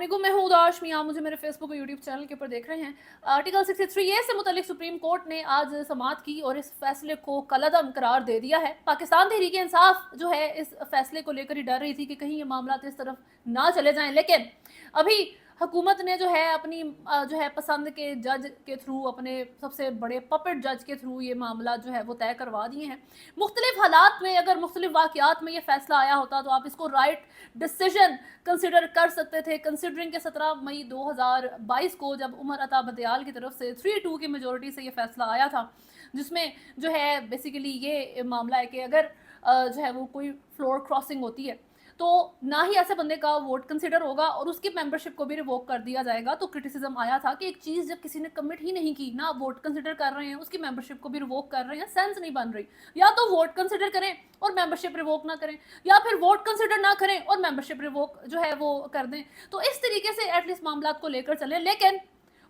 अस्सलामुअलैकुम, मैं हूं उदाश मियां। मुझे मेरे फेसबुक और यूट्यूब चैनल के ऊपर देख रहे हैं। आर्टिकल 63A से मुतालिक सुप्रीम कोर्ट ने आज समाअत की और इस फैसले को कलअदम करार दे दिया है। पाकिस्तान तहरीक इंसाफ जो है इस फैसले को लेकर ही डर रही थी कि कहीं ये मामला इस तरफ ना चले जाएं, लेकिन अभी हुकूमत ने जो है अपनी जो है पसंद के जज के थ्रू, अपने सबसे बड़े पपेट जज के थ्रू ये मामला जो है वो तय करवा दिए हैं। मुख्तलिफ हालात में, अगर मुख्तलिफ वाक़यात में ये फैसला आया होता तो आप इसको राइट डिसीजन कंसिडर कर सकते थे, कंसिडरिंग के 17 मई 2022 को जब उमर अता बंदियाल की तरफ से 3-2 की मेजोरिटी से ये फैसला आया था, जिसमें जो है बेसिकली ये मामला है कि अगर जो है वो कोई फ्लोर क्रॉसिंग होती है तो ना ही ऐसे बंदे का वोट कंसिडर होगा और उसकी मेंबरशिप को भी रिवोक कर दिया जाएगा। तो क्रिटिसिज्म आया था कि एक चीज़ जब किसी ने कमिट ही नहीं की, ना वोट कंसिडर कर रहे हैं, उसकी मेंबरशिप को भी रिवोक कर रहे हैं, सेंस नहीं बन रही। या तो वोट कंसिडर करें और मेंबरशिप रिवोक ना करें, या फिर वोट कंसिडर ना करें और मेंबरशिप रिवोक जो है वो कर दें। तो इस तरीके से एटलीस्ट मामला को लेकर चले। लेकिन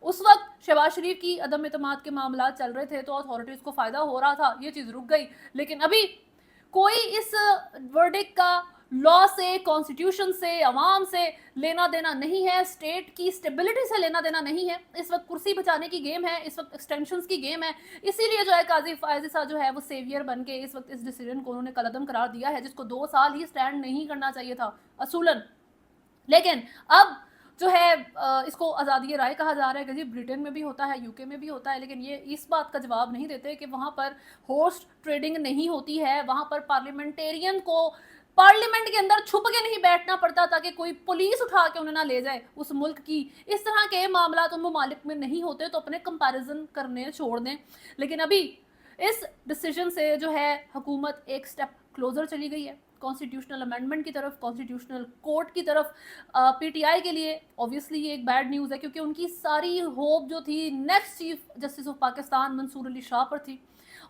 उस वक्त शहबाज शरीफ की अदम एतमाद के मामला चल रहे थे तो अथॉरिटीज को फायदा हो रहा था, ये चीज़ रुक गई। लेकिन अभी कोई इस वर्डिक्ट का लॉ से, कॉन्स्टिट्यूशन से, अवाम से लेना देना नहीं है, स्टेट की स्टेबिलिटी से लेना देना नहीं है। इस वक्त कुर्सी बचाने की गेम है, इस वक्त एक्सटेंशंस की गेम है। इसीलिए जो है काजी फायज ईसा जो है वो सेवियर बन के इस वक्त इस डिसीजन को उन्होंने कलअदम करार दिया है, जिसको 2 साल ही स्टैंड नहीं करना चाहिए था असूलन। लेकिन अब जो है इसको आज़ादी राय कहा जा रहा है कि जी ब्रिटेन में भी होता है, यूके में भी होता है, लेकिन ये इस बात का जवाब नहीं देते कि वहाँ पर हॉर्स ट्रेडिंग नहीं होती है, वहाँ पर पार्लियामेंटेरियन को पार्लियामेंट के अंदर छुप के नहीं बैठना पड़ता ताकि कोई पुलिस उठा के उन्हें ना ले जाए उस मुल्क की। इस तरह के मामला तो ममालिक में नहीं होते, तो अपने कंपैरिजन करने छोड़ दें। लेकिन अभी इस डिसीजन से जो है हुकूमत एक स्टेप क्लोजर चली गई है कॉन्स्टिट्यूशनल अमेंडमेंट की तरफ, कॉन्स्टिट्यूशनल कोर्ट की तरफ। पीटीआई के लिए ऑब्वियसली ये एक बैड न्यूज़ है, क्योंकि उनकी सारी होप जो थी next chief justice of Pakistan Mansoor Ali Shah पर थी।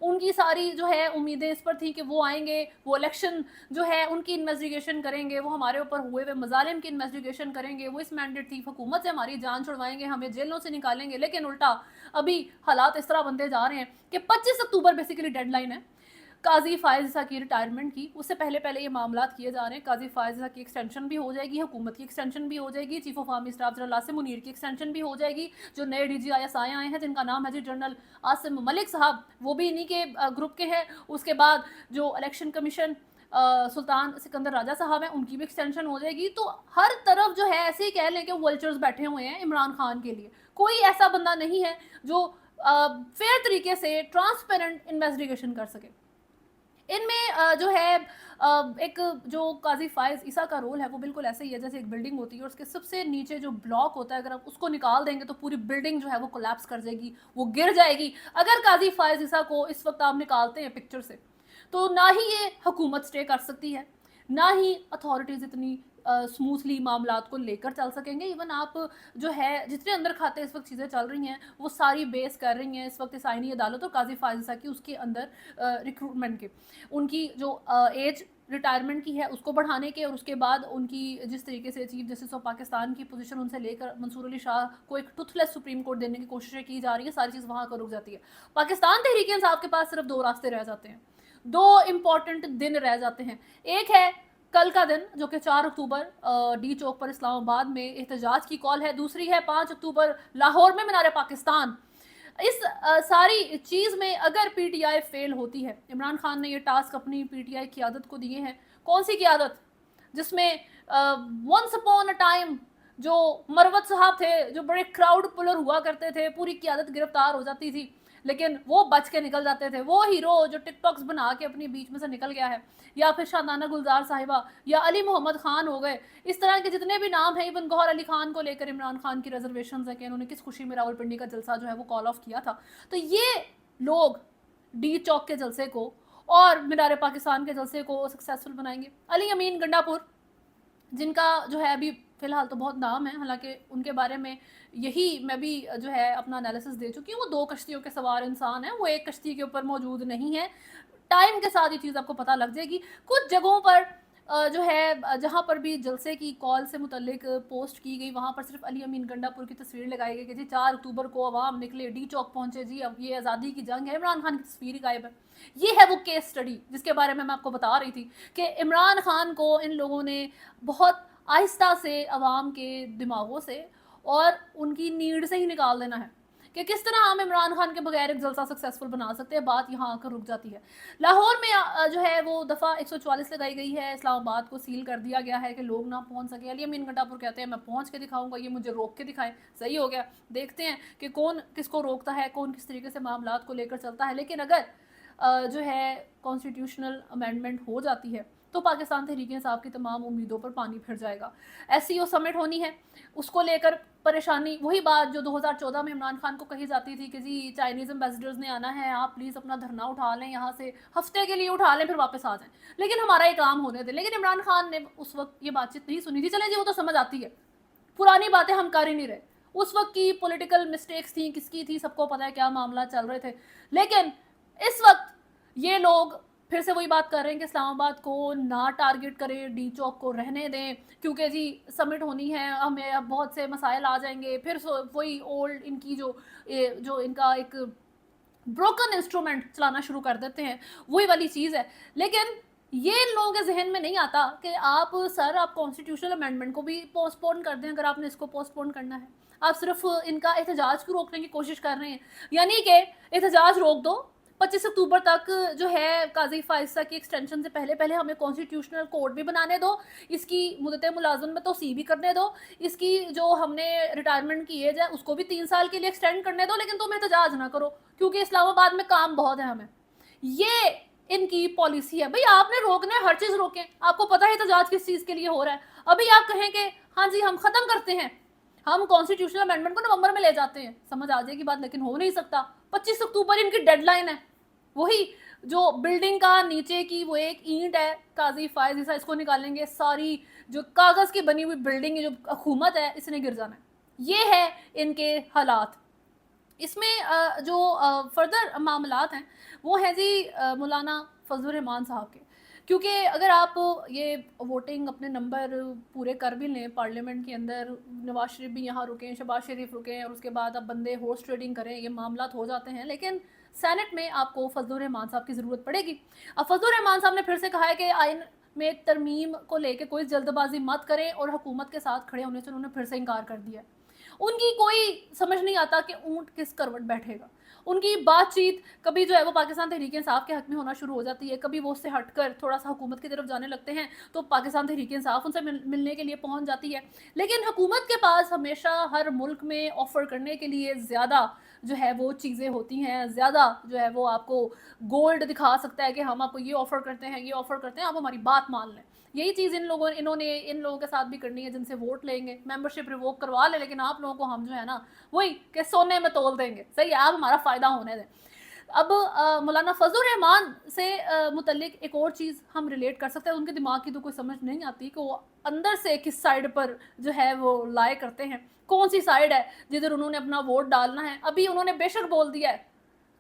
उनकी सारी जो है उम्मीदें इस पर थी कि वो आएंगे, वो इलेक्शन जो है उनकी इन्वेस्टिगेशन करेंगे, वो हमारे ऊपर हुए हुए मजालिम की इन्वेस्टिगेशन करेंगे, वो इस मैंडेट थी हुकूमत से हमारी जान छुड़वाएंगे, हमें जेलों से निकालेंगे। लेकिन उल्टा अभी हालात इस तरह बनते जा रहे हैं कि 25 अक्टूबर बेसिकली डेडलाइन है काजी फायज ईसा की रिटायरमेंट की। उससे पहले पहले ये मामला किए जा रहे हैं। काजी फायज ईसा की एक्सटेंशन भी हो जाएगी, हुकूमत की एक्सटेंशन भी हो जाएगी, chief of army staff general Asim Munir की एक्सटेंशन भी हो जाएगी। जो नए DGIS आए हैं जिनका नाम है जी जनरल आसिम मलिक साहब, वो भी इन्हीं के ग्रुप के हैं। उसके बाद जो इलेक्शन कमीशन सुल्तान सिकंदर राजा साहब हैं, उनकी भी एक्सटेंशन हो जाएगी। तो हर तरफ जो है ऐसे ही कह लें कि वल्चर्स बैठे हुए हैं इमरान खान के लिए। कोई ऐसा बंदा नहीं है जो फेयर तरीके से ट्रांसपेरेंट इन्वेस्टिगेशन कर सके। इनमें जो है एक जो काजी फायज ईसा का रोल है वो बिल्कुल ऐसे ही है जैसे एक बिल्डिंग होती है और उसके सबसे नीचे जो ब्लॉक होता है, अगर आप उसको निकाल देंगे तो पूरी बिल्डिंग जो है वो कोलैप्स कर जाएगी, वो गिर जाएगी। अगर काजी फायज ईसा को इस वक्त आप निकालते हैं पिक्चर से, तो ना ही ये हुकूमत स्टे कर सकती है, ना ही अथॉरिटीज़ इतनी स्मूथली मामलात को लेकर चल सकेंगे। इवन आप जो है जितने अंदर खाते इस वक्त चीज़ें चल रही हैं वो सारी बेस कर रही हैं इस वक्त इस आईनी अदालत और काजी फायज ईसा की, उसके अंदर रिक्रूटमेंट के, उनकी जो एज रिटायरमेंट की है उसको बढ़ाने के, और उसके बाद उनकी जिस तरीके से चीफ जस्टिस ऑफ पाकिस्तान की पोजीशन उनसे लेकर मंसूर अली शाह को एक टूथलेस सुप्रीम कोर्ट देने की कोशिशें की जा रही है, सारी चीज़ वहाँ कर रुक जाती है। पाकिस्तान तहरीक इंसाफ के पास सिर्फ 2 रास्ते रह जाते हैं, 2 इंपॉर्टेंट दिन रह जाते हैं। एक है कल का दिन जो कि 4 अक्टूबर डी चौक पर इस्लामाबाद में एहतजाज की कॉल है, दूसरी है 5 अक्टूबर लाहौर में मीनार पाकिस्तान। इस सारी चीज़ में अगर पीटीआई फेल होती है, इमरान खान ने ये टास्क अपनी पीटीआई क़यादत को दिए हैं। कौन सी क़यादत? जिसमें वंस अपॉन अ टाइम जो मरवत साहब थे, जो बड़े क्राउड पुलर हुआ करते थे, पूरी क़यादत गिरफ्तार हो जाती थी लेकिन वो बच के निकल जाते थे। वो हीरो जो टिकटॉक्स बना के अपने बीच में से निकल गया है, या फिर शादाना गुलजार साहिबा या अली मोहम्मद खान हो गए, इस तरह के जितने भी नाम हैं। इवन गौहर अली खान को लेकर इमरान खान की रिजर्वेशन है कि उन्होंने किस खुशी में रावलपिंडी का जलसा जो है वो कॉल ऑफ किया था। तो ये लोग डी चौक के जलसे को और मीनार पाकिस्तान के जलसे को सक्सेसफुल बनाएंगे। अली अमीन गंडापुर, जिनका जो है अभी फ़िलहाल तो बहुत नाम है, हालांकि उनके बारे में यही मैं भी जो है अपना एनालिसिस दे चुकी हूँ। वो 2 कश्तियों के सवार इंसान है, वो एक कश्ती के ऊपर मौजूद नहीं है। टाइम के साथ ये चीज़ आपको पता लग जाएगी। कुछ जगहों पर जो है जहाँ पर भी जलसे की कॉल से मुतल्लिक पोस्ट की गई, वहाँ पर सिर्फ अली अमीन गंडापुर की तस्वीर लगाई गई कि जी 4 अक्टूबर को अवाम निकले, डी चौक पहुँचे, जी अब ये आज़ादी की जंग है। इमरान खान की तस्वीर ही गायब है। ये है वो केस स्टडी जिसके बारे में मैं आपको बता रही थी कि इमरान खान को इन लोगों ने बहुत आहिस्ता से अवाम के दिमागों से और उनकी नीड से ही निकाल देना है कि किस तरह हम इमरान खान के बगैर एक जलसा सक्सेसफुल बना सकते हैं। बात यहाँ आकर रुक जाती है। लाहौर में जो है वो दफ़ा 144 लगाई गई है, इस्लामाबाद को सील कर दिया गया है कि लोग ना पहुँच सके। अली अमीन गंडापुर कहते हैं मैं पहुँच के दिखाऊंगा, ये मुझे रोक के दिखाएं। सही हो गया, देखते हैं कि कौन किसको रोकता है, कौन किस तरीके से मामलात को लेकर चलता है। लेकिन अगर जो है कॉन्स्टिट्यूशनल अमेंडमेंट हो जाती है तो पाकिस्तान तहरीक इंसाफ की तमाम उम्मीदों पर पानी फिर जाएगा। SCO समिट होनी है, उसको लेकर परेशानी, वही बात जो 2014 में इमरान खान को कही जाती थी कि जी चाइनीज़ एम्बेसडर्स ने आना है, आप प्लीज़ अपना धरना उठा लें, यहाँ से हफ्ते के लिए उठा लें, फिर वापस आ जाएं, लेकिन हमारा ये काम होने दें। लेकिन इमरान खान ने उस वक्त ये बातचीत नहीं सुनी थी। चले जी वो तो समझ आती है, पुरानी बातें हम कर ही नहीं रहे। उस वक्त की पॉलिटिकल मिस्टेक्स थी, किसकी थी, सबको पता है क्या मामला चल रहे थे। लेकिन इस वक्त ये लोग फिर से वही बात कर रहे हैं कि इस्लामाबाद को ना टारगेट करें, डी चौक को रहने दें, क्योंकि जी समिट होनी है, हमें अब बहुत से मसाइल आ जाएंगे। फिर वही ओल्ड इनकी जो इनका एक ब्रोकन इंस्ट्रूमेंट चलाना शुरू कर देते हैं, वही वाली चीज़ है। लेकिन ये इन लोगों के जहन में नहीं आता कि आप कॉन्स्टिट्यूशनल अमेंडमेंट को भी पोस्टपोन कर दें। अगर आपने इसको पोस्टपोन करना है, आप सिर्फ इनका एहतजाज को रोकने की कोशिश कर रहे हैं, यानी कि एहतजाज रोक दो, 25 अक्टूबर तक जो है काजी फाइजा की एक्सटेंशन से पहले पहले हमें कॉन्स्टिट्यूशनल कोड भी बनाने दो, इसकी मुद्दत मुलाजमत में तोसी भी करने दो, इसकी जो हमने रिटायरमेंट की एज है उसको भी 3 साल के लिए एक्सटेंड करने दो, लेकिन तुम एहतजाज ना करो क्योंकि इस्लामाबाद में काम बहुत है हमें। ये इनकी पॉलिसी है। भाई आपने रोकना है, हर चीज़ रोकें, आपको पता है एहतजाज किस चीज़ के लिए हो रहा है। अभी आप कहें कि हाँ जी हम ख़त्म करते हैं, हम कॉन्स्टिट्यूशनल अमेंडमेंट को नवंबर में ले जाते हैं, समझ आ जाएगी बात, लेकिन हो नहीं सकता। 25 अक्टूबर इनकी डेडलाइन है। वही जो बिल्डिंग का नीचे की वो एक ईंट है काजी फायज ईसा, इसको निकालेंगे, सारी जो कागज़ की बनी हुई बिल्डिंग जो हुकूमत है इसने गिर जाना है। ये है इनके हालात। इसमें जो फर्दर मामलात हैं वो हैं जी मौलाना फजलुर रहमान साहब के, क्योंकि अगर आप ये वोटिंग अपने नंबर पूरे कर भी लें पार्लियामेंट के अंदर, नवाज शरीफ भी यहाँ रुकें, शहबाज शरीफ रुकें, और उसके बाद अब बंदे हॉर्स ट्रेडिंग करें, ये मामलात हो जाते हैं, लेकिन सेनेट में आपको फजलुर रहमान साहब की ज़रूरत पड़ेगी। अब फजलुर रहमान साहब ने फिर से कहा है कि आइन में तरमीम को लेकर कोई जल्दबाजी मत करें, और हुकूमत के साथ खड़े होने से उन्होंने फिर से इनकार कर दिया। उनकी कोई समझ नहीं आता कि ऊंट किस करवट बैठेगा। उनकी बातचीत कभी जो है वो पाकिस्तान तहरीक इंसाफ के हक में होना शुरू हो जाती है, कभी वो उससे हटकर थोड़ा सा हुकूमत की तरफ जाने लगते हैं तो पाकिस्तान तहरीक इंसाफ उनसे मिलने के लिए पहुंच जाती है। लेकिन हुकूमत के पास हमेशा हर मुल्क में ऑफ़र करने के लिए ज़्यादा जो है वो चीज़ें होती हैं, ज़्यादा जो है वो आपको गोल्ड दिखा सकता है कि हम आपको ये ऑफ़र करते हैं, ये ऑफ़र करते हैं, आप हमारी बात मान लें। यही चीज़ इन्होंने इन लोगों के साथ भी करनी है जिनसे वोट लेंगे, मेंबरशिप रिवोक करवा ले, लेकिन आप लोगों को हम जो है ना वही कि सोने में तोल देंगे। सही है, आप हमारा फ़ायदा होने दें। अब मौलाना फजलुर रहमान से मुतल्लिक एक और चीज़ हम रिलेट कर सकते हैं। उनके दिमाग की तो कोई समझ नहीं आती कि वो अंदर से किस साइड पर जो है वो लाए करते हैं, कौन सी साइड है जिधर उन्होंने अपना वोट डालना है। अभी उन्होंने बेशक बोल दिया है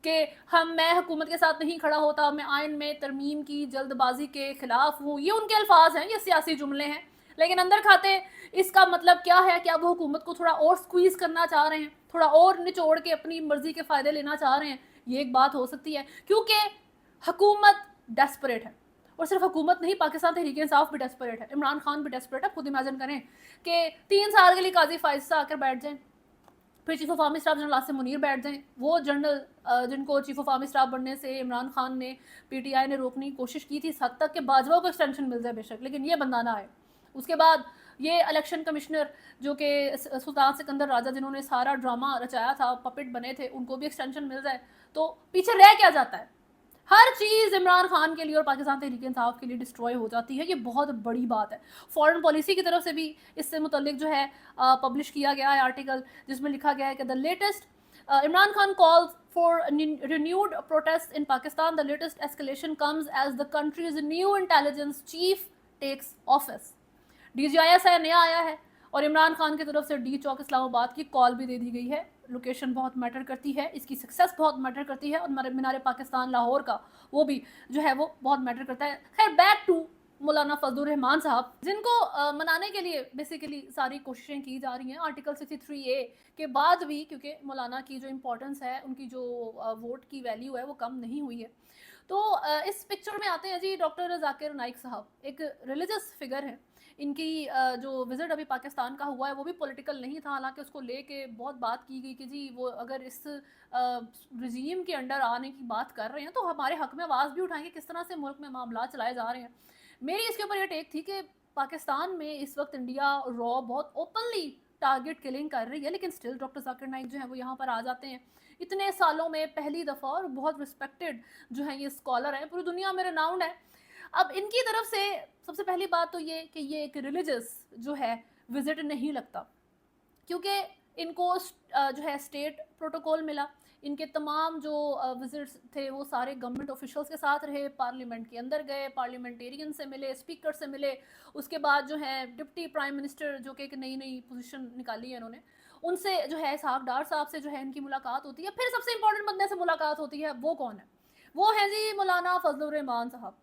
कि मैं हुकूमत के साथ नहीं खड़ा होता, मैं आइन में तरमीम की जल्दबाजी के खिलाफ हूँ, ये उनके अल्फाज हैं, ये सियासी जुमले हैं, लेकिन अंदर खाते इसका मतलब क्या है? क्या वो हुकूमत को थोड़ा और स्क्वीज़ करना चाह रहे हैं, थोड़ा और निचोड़ के अपनी मर्जी के फ़ायदे लेना चाह रहे हैं? ये एक बात हो सकती है, क्योंकि हुकूमत डेस्परेट है, और सिर्फ हुकूमत नहीं, पाकिस्तान तहरीक इंसाफ भी डेस्परेट है, इमरान खान भी डेस्परेट है। खुद इमेजिन करें कि 3 साल के लिए काजी फाइज आकर बैठ जाएं, फिर chief of army staff general Asim Munir बैठ जाएं, वो जनरल जिनको चीफ ऑफ आर्मी स्टाफ बनने से इमरान खान ने, PTI ने रोकने की कोशिश की थी, इस हद तक कि बाजवा को एक्सटेंशन मिल जाए बेशक, लेकिन ये बंदा ना आए। उसके बाद ये इलेक्शन कमिश्नर जो कि सुल्तान सिकंदर राजा, जिन्होंने सारा ड्रामा रचाया था, पपेट बने थे, उनको भी एक्सटेंशन मिल जाए, तो पीछे रह क्या जाता है? हर चीज़ इमरान खान के लिए और पाकिस्तान तहरीक इंसाफ के लिए डिस्ट्रॉय हो जाती है। ये बहुत बड़ी बात है। फॉरेन पॉलिसी की तरफ से भी इससे मुतल्लिक जो है पब्लिश किया गया है आर्टिकल, जिसमें लिखा गया है कि the latest Imran Khan calls for renewed protests in Pakistan. The latest escalation comes as the country's new intelligence chief takes office. DGIS नया आया है और इमरान खान की तरफ से डी चौक इस्लामाबाद की कॉल भी दे दी गई है। लोकेशन बहुत मैटर करती है, इसकी सक्सेस बहुत मैटर करती है, और मीनार पाकिस्तान लाहौर का वो भी जो है वो बहुत मैटर करता है। खैर, बैक टू मौलाना फजलुर रहमान साहब, जिनको मनाने के लिए बेसिकली सारी कोशिशें की जा रही हैं आर्टिकल 63A के बाद भी, क्योंकि मौलाना की जो इम्पोर्टेंस है, उनकी जो वोट की वैल्यू है वो कम नहीं हुई है। तो इस पिक्चर में आते हैं जी डॉक्टर जाकिर नाइक साहब, एक रिलीजियस फिगर हैं। ان کی جو وزٹ ابھی پاکستان کا ہوا ہے وہ بھی پولیٹیکل نہیں تھا، حالانکہ اس کو لے کے بہت بات کی گئی کہ جی وہ اگر اس رجیم کے انڈر آنے کی بات کر رہے ہیں تو ہمارے حق میں آواز بھی اٹھائیں گے، کس طرح سے ملک میں معاملات چلائے جا رہے ہیں. میری اس کے اوپر یہ ٹیک تھی کہ پاکستان میں اس وقت انڈیا را بہت اوپنلی ٹارگٹ کلنگ کر رہی ہے، لیکن سٹل ڈاکٹر ذاکر نائک جو ہیں وہ یہاں پر آ جاتے ہیں اتنے سالوں میں پہلی دفعہ، اور بہت رسپیکٹڈ جو ہیں یہ اسکالر ہیں، پوری دنیا میں ریناؤنڈ ہے. اب ان کی طرف سے سب سے پہلی بات تو یہ کہ یہ ایک ریلیجس جو ہے وزٹ نہیں لگتا، کیونکہ ان کو جو ہے اسٹیٹ پروٹوکول ملا. ان کے تمام جو وزٹس تھے وہ سارے گورنمنٹ آفیشلز کے ساتھ رہے، پارلیمنٹ کے اندر گئے، پارلیمنٹیرین سے ملے، اسپیکر سے ملے، اس کے بعد جو ہے ڈپٹی پرائم منسٹر جو کہ ایک نئی پوزیشن نکالی ہے انہوں نے، ان سے جو ہے اسحاق ڈار صاحب سے جو ہے ان کی ملاقات ہوتی ہے. پھر سب سے امپورٹنٹ بندے سے ملاقات ہوتی ہے، وہ کون ہے؟ وہ ہے جی مولانا فضل الرحمان صاحب،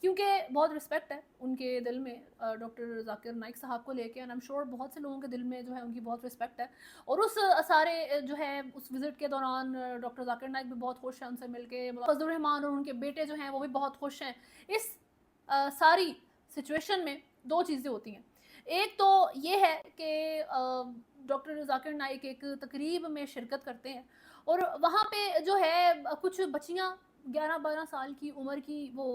کیونکہ بہت رسپیکٹ ہے ان کے دل میں ڈاکٹر ذاکر نائک صاحب کو لے کے، اینڈ ایم شیور بہت سے لوگوں کے دل میں جو ہے ان کی بہت رسپیکٹ ہے. اور اس سارے جو ہے اس وزٹ کے دوران ڈاکٹر ذاکر نائک بھی بہت خوش ہیں ان سے مل کے، فضل الرحمان اور ان کے بیٹے جو ہیں وہ بھی بہت خوش ہیں. اس ساری سچویشن میں دو چیزیں ہوتی ہیں. ایک تو یہ ہے کہ ڈاکٹر ذاکر نائک ایک تقریب میں شرکت کرتے ہیں اور وہاں پہ جو ہے کچھ بچیاں 11-12 سال کی عمر کی وہ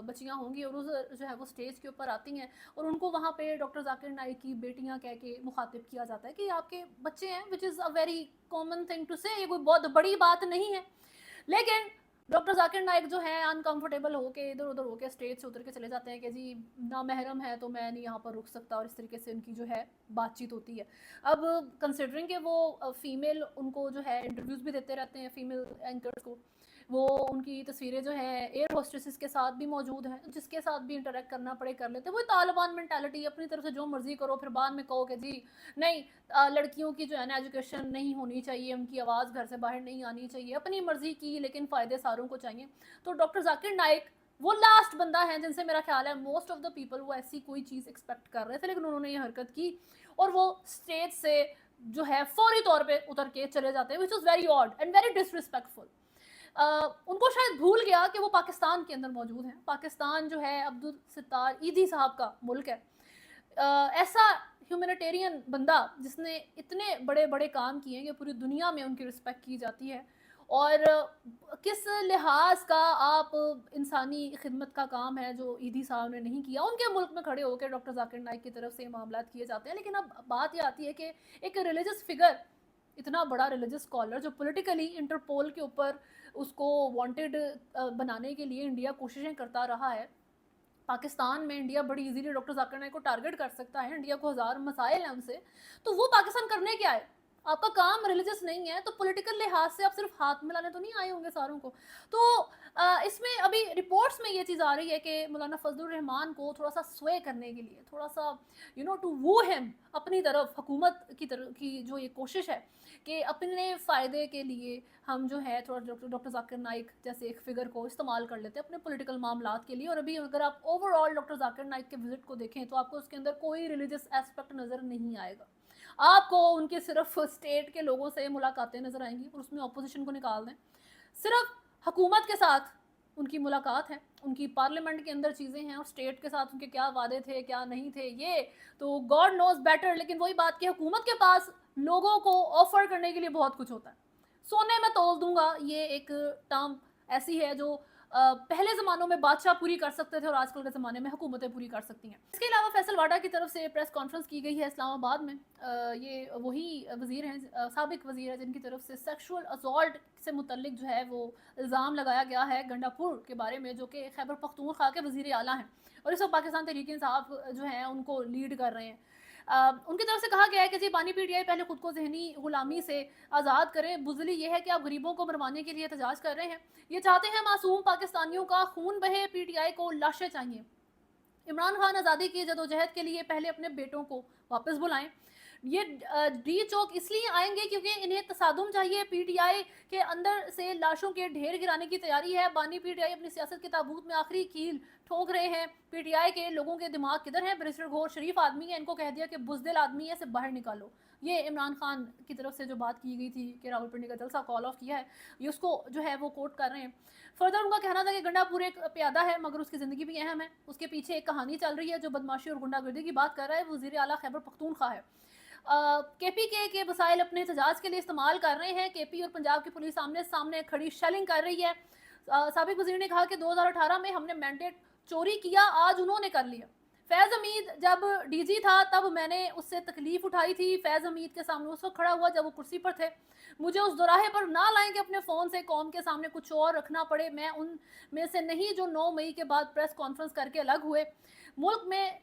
بچیاں ہوں گی، اور جو ہے وہ اسٹیج کے اوپر آتی ہیں اور ان کو وہاں پہ ڈاکٹر ذاکر نائک کی بیٹیاں کہہ کے مخاطب کیا جاتا ہے کہ آپ کے بچے ہیں، which is a very common thing to say, یہ کوئی بہت بڑی بات نہیں ہے. لیکن ڈاکٹر ذاکر نائک جو ہے انکمفرٹیبل ہو کے ادھر ادھر ہو کے اسٹیج سے اتر کے چلے جاتے ہیں کہ جی نامحرم ہے تو میں نہیں یہاں پر رک سکتا، اور اس طریقے سے ان کی جو ہے بات چیت ہوتی ہے. اب کنسیڈرنگ کہ وہ فیمیل ان کو جو ہے انٹرویوز بھی دیتے رہتے ہیں فیمیل اینکرز کو، وہ ان کی تصویریں جو ہے ایئر ہوسٹسز کے ساتھ بھی موجود ہیں، جس کے ساتھ بھی انٹریکٹ کرنا پڑے کر لیتے ہیں. وہ طالبان مینٹالٹی، اپنی طرف سے جو مرضی کرو، پھر بعد میں کہو کہ جی نہیں لڑکیوں کی جو ہے نا ایجوکیشن نہیں ہونی چاہیے، ان کی آواز گھر سے باہر نہیں آنی چاہیے، اپنی مرضی کی لیکن فائدے ساروں کو چاہیے. تو ڈاکٹر ذاکر نائک وہ لاسٹ بندہ ہے جن سے میرا خیال ہے موسٹ آف دا پیپل وہ ایسی کوئی چیز ایکسپیکٹ کر رہے تھے، لیکن انہوں نے یہ حرکت کی اور وہ اسٹیج سے جو ہے فوری طور پہ اتر کے چلے جاتے ہیں، which was very odd and very disrespectful. ان کو شاید بھول گیا کہ وہ پاکستان کے اندر موجود ہیں. پاکستان جو ہے عبدالستار ایدھی صاحب کا ملک ہے. ایسا ہیومینیٹیرین بندہ جس نے اتنے بڑے بڑے کام کیے ہیں کہ پوری دنیا میں ان کی رسپیکٹ کی جاتی ہے، اور کس لحاظ کا آپ انسانی خدمت کا کام ہے جو ایدھی صاحب نے نہیں کیا. ان کے ملک میں کھڑے ہو کے ڈاکٹر ذاکر نائک کی طرف سے معاملات کیے جاتے ہیں. لیکن اب بات یہ آتی ہے کہ ایک ریلیجس فگر، اتنا بڑا ریلیجس اسکالر جو پولیٹیکلی انٹرپول کے اوپر اس کو وانٹیڈ بنانے کے لیے انڈیا کوششیں کرتا رہا ہے. پاکستان میں انڈیا بڑی ایزیلی ڈاکٹر ذاکر نائک کو ٹارگٹ کر سکتا ہے، انڈیا کو ہزار مسائل ہیں ان سے، تو وہ پاکستان کرنے کیا ہے؟ آپ کا کام ریلیجس نہیں ہے تو پولیٹیکل لحاظ سے آپ صرف ہاتھ ملانے تو نہیں آئے ہوں گے ساروں کو. تو اس میں ابھی رپورٹس میں یہ چیز آ رہی ہے کہ مولانا فضل الرحمان کو تھوڑا سا سوے کرنے کے لیے، تھوڑا سا ٹو وو ہم اپنی طرف، حکومت کی طرف کی جو یہ کوشش ہے کہ اپنے فائدے کے لیے ہم جو ہے تھوڑا ڈاکٹر ذاکر نائک جیسے ایک فگر کو استعمال کر لیتے ہیں اپنے پولیٹیکل معاملات کے لیے. اور ابھی اگر آپ over all doctor Zakir Naik کے وزٹ کو دیکھیں تو آپ کو اس کے اندر کوئی ریلیجس ایسپیکٹ نظر نہیں آئے گا. آپ کو ان کے صرف اسٹیٹ کے لوگوں سے ملاقاتیں نظر آئیں گی، اور اس میں اپوزیشن کو نکال دیں، صرف حکومت کے ساتھ ان کی ملاقات ہے، ان کی پارلیمنٹ کے اندر چیزیں ہیں، اور اسٹیٹ کے ساتھ ان کے کیا وعدے تھے کیا نہیں تھے یہ تو گاڈ نوز بیٹر. لیکن وہی بات کہ حکومت کے پاس لوگوں کو آفر کرنے کے لیے بہت کچھ ہوتا ہے. سونے میں تول دوں گا یہ ایک ٹرم ایسی ہے جو پہلے زمانوں میں بادشاہ پوری کر سکتے تھے اور آج کل کے زمانے میں حکومتیں پوری کر سکتی ہیں. اس کے علاوہ فیصل واڈا کی طرف سے پریس کانفرنس کی گئی ہے اسلام آباد میں. یہ وہی وزیر ہیں، سابق وزیر ہیں جن کی طرف سے سیکشول اسالٹ سے متعلق جو ہے وہ الزام لگایا گیا ہے گنڈا پور کے بارے میں، جو کہ خیبر پختونخوا کے وزیر اعلیٰ ہیں اور اس وقت پاکستان تحریک انصاف جو ہیں ان کو لیڈ کر رہے ہیں. ان کی طرف سے کہا گیا ہے کہ جی بانی پی ٹی آئی پہلے خود کو ذہنی غلامی سے آزاد کریں. بزدلی یہ ہے کہ آپ غریبوں کو مروانے کے لیے احتجاج کر رہے ہیں، یہ چاہتے ہیں معصوم پاکستانیوں کا خون بہے، پی ٹی آئی کو لاشیں چاہیے. عمران خان آزادی کی جدوجہد کے لیے پہلے اپنے بیٹوں کو واپس بلائیں. یہ ڈی چوک اس لیے آئیں گے کیونکہ انہیں تصادم چاہیے، پی ٹی آئی کے اندر سے لاشوں کے ڈھیر گرانے کی تیاری ہے. بانی پی ٹی آئی اپنی سیاست کے تابوت میں آخری کیل ठोक रहे हैं। पीटीआई के लोगों के दिमाग किधर हैं? बैरिस्टर घोष शरीफ आदमी है, इनको कह दिया कि बुज़दिल आदमी है, इसे बाहर निकालो। ये इमरान खान की तरफ से जो बात की गई थी कि रावलपिंडी का जलसा कॉल ऑफ किया है, ये उसको जो है वो कोट कर रहे हैं। फर्दर उनका कहना था कि गंडापुर एक प्यादा है मगर उसकी ज़िंदगी भी अहम है, उसके पीछे एक कहानी चल रही है। जो बदमाशी और गुंडागर्दी की बात कर रहा है वज़ीर आला खैबर पख्तूनख्वा है। केपी के वसाइल अपने एहतजाज के लिए इस्तेमाल कर रहे हैं। केपी और पंजाब की पुलिस आमने सामने खड़ी शेलिंग कर रही है। साबिक वज़ीर ने कहा कि 2018 में हमने मैंडेट चोरी किया, आज उन्होंने कर लिया। फैज़ हमीद जब डीजी था तब मैंने उससे तकलीफ उठाई थी। फैज़ हमीद के सामने उस वक्त खड़ा हुआ जब वो कुर्सी पर थे। मुझे उस दोराहे पर ना लाएं कि अपने फ़ोन से कौम के सामने कुछ और रखना पड़े। मैं उन में से नहीं जो 9 मई के बाद प्रेस कॉन्फ्रेंस करके अलग हुए। मुल्क में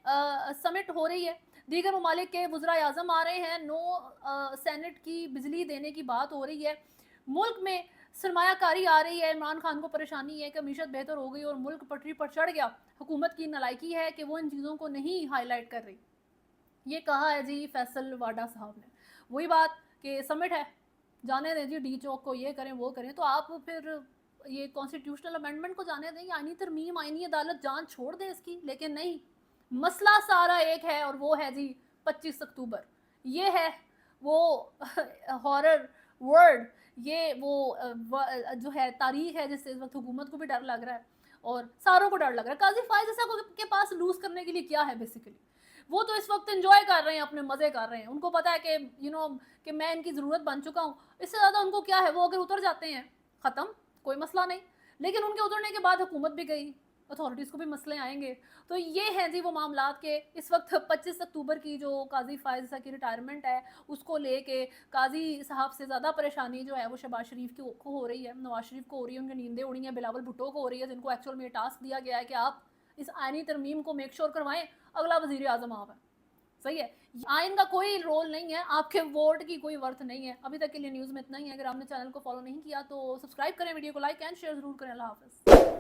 समिट हो रही है, दीगर ममालिक के वज़राए आज़म आ रहे हैं, सेनेट की बिजली देने की बात हो रही है, मुल्क में सरमायाकारी आ रही है। इमरान खान को परेशानी है कि मीशत बेहतर हो गई और मुल्क पटरी पर चढ़ गया। हुकूमत की नालायकी है कि वो इन चीज़ों को नहीं हाईलाइट कर रही। ये कहा है जी फैसल वाडा साहब ने। वही बात कि समिट है, जाने दें जी डी चौक को, ये करें वो करें, तो आप फिर ये कॉन्स्टिट्यूशनल अमेंडमेंट को जाने दें, आईनी तरमीम, आईनी अदालत जान छोड़ दें इसकी। लेकिन नहीं, मसला सारा एक है और वो है जी 25 अक्टूबर। ये है वो हॉरर वर्ड, ये वो जो है तारीख है जिससे इस वक्त हुकूमत को भी डर लग रहा है और सारों को डर लग रहा है। काजी फायज ऐसा के पास लूज करने के लिए क्या है? बेसिकली वो तो इस वक्त एंजॉय कर रहे हैं, अपने मजे कर रहे हैं। उनको पता है कि कि मैं इनकी ज़रूरत बन चुका हूँ। इससे ज़्यादा उनको क्या है? वो अगर उतर जाते हैं ख़त्म, कोई मसला नहीं। लेकिन उनके उतरने के बाद हुकूमत भी गई, अथॉरिटीज़ को भी मसले आएंगे। तो ये हैं जी वो मामलात के इस वक्त 25 अक्टूबर की जो काजी फायज की रिटायरमेंट है उसको लेके काजी साहब से ज़्यादा परेशानी जो है वो शहबाज शरीफ को हो रही है, नवाज शरीफ को हो रही है, उनकी नींदें उड़ी हैं, बिलावल भुट्टो को हो रही है, जिनको एक्चुअल में टास्क दिया गया है कि आप इस आईनी तरमीम को मेक श्योर करवाएं, अगला वज़ीर आज़म आप है। सही है, आइन का कोई रोल नहीं है, आपके वोट की कोई वर्थ नहीं है। अभी तक के लिए न्यूज़ में इतना ही है। अगर आपने चैनल को फॉलो नहीं किया तो सब्सक्राइब करें, वीडियो को लाइक एंड शेयर जरूर करें। अल्लाह हाफ़िज़।